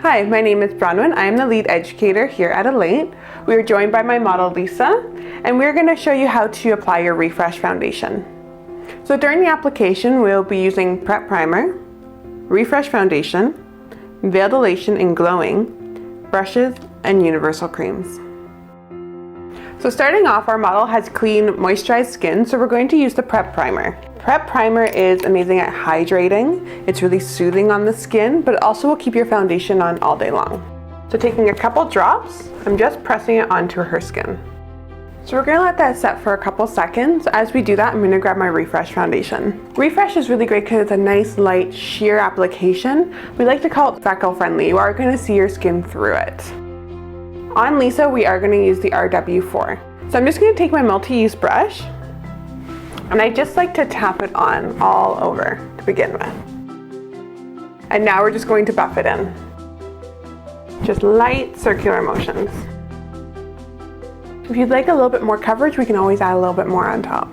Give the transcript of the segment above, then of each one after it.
Hi, my name is Bronwen. I am the lead educator here at Elate. We are joined by my model Lisa, and we're going to show you how to apply your Refresh foundation. So during the application, we'll be using Prep Primer, Refresh Foundation, Veiled Elation in Glowing, brushes, and Universal creams. So starting off, our model has clean, moisturized skin, so we're going to use the Prep Primer. Prep Primer is amazing at hydrating. It's really soothing on the skin, but it also will keep your foundation on all day long. So taking a couple drops, I'm just pressing it onto her skin. So we're gonna let that set for a couple seconds. As we do that, I'm gonna grab my Refresh foundation. Refresh is really great because it's a nice, light, sheer application. We like to call it freckle friendly. You are gonna see your skin through it. On Lisa, we are gonna use the RW4. So I'm just gonna take my multi-use brush, and I just like to tap it on all over to begin with. And now we're just going to buff it in. Just light circular motions. If you'd like a little bit more coverage, we can always add a little bit more on top.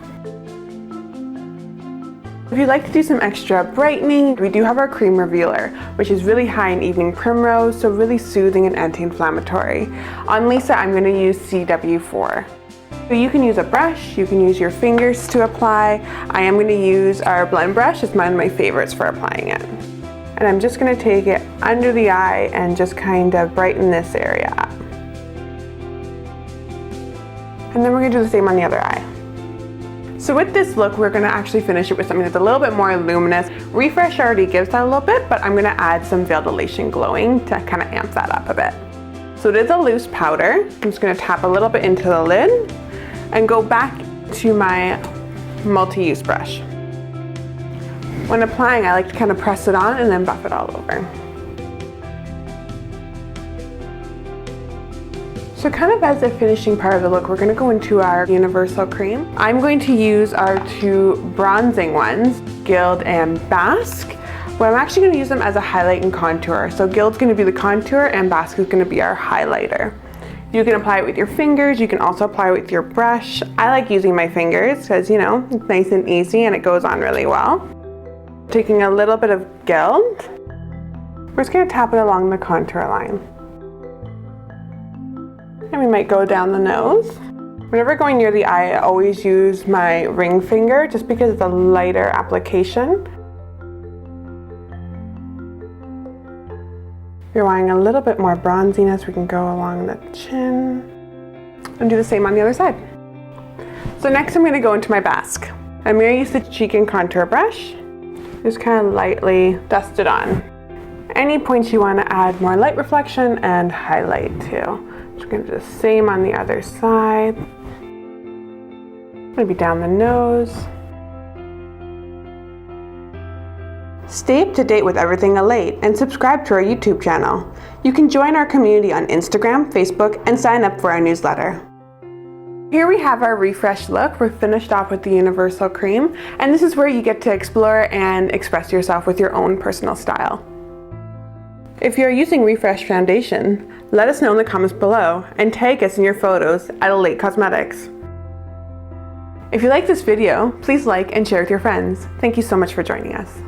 If you'd like to do some extra brightening, we do have our Crème Revealer, which is really high in evening primrose, so really soothing and anti-inflammatory. On Lisa, I'm going to use CW4. So you can use a brush, you can use your fingers to apply. I am going to use our blend brush. It's one of my favorites for applying it. And I'm just going to take it under the eye and just kind of brighten this area up. And then we're going to do the same on the other eye. So with this look, we're going to actually finish it with something that's a little bit more luminous. Refresh already gives that a little bit, but I'm going to add some Veiled Elation Glowing to kind of amp that up a bit. So it is a loose powder. I'm just going to tap a little bit into the lid and go back to my multi-use brush. When applying, I like to kind of press it on and then buff it all over. So kind of as the finishing part of the look, we're going to go into our Universal Crème. I'm going to use our two bronzing ones, Gild and Bask, but I'm actually going to use them as a highlight and contour. So Gild's going to be the contour and Bask is going to be our highlighter. You can apply it with your fingers, you can also apply it with your brush. I like using my fingers because, you know, it's nice and easy and it goes on really well. Taking a little bit of Gild, we're just going to tap it along the contour line. And we might go down the nose. Whenever going near the eye, I always use my ring finger just because it's a lighter application. You're wanting a little bit more bronziness, we can go along the chin and do the same on the other side. So next I'm going to go into my Bask. I'm going to use the cheek and contour brush. Just kind of lightly dust it on. Any points you want to add more light reflection and highlight to. Just going to do the same on the other side. Maybe down the nose. Stay up to date with everything Elate and subscribe to our YouTube channel. You can join our community on Instagram, Facebook, and sign up for our newsletter. Here we have our refreshed look. We're finished off with the Universal Crème, and this is where you get to explore and express yourself with your own personal style. If you're using Refresh Foundation, let us know in the comments below and tag us in your photos at Elate Cosmetics. If you like this video, please like and share with your friends. Thank you so much for joining us.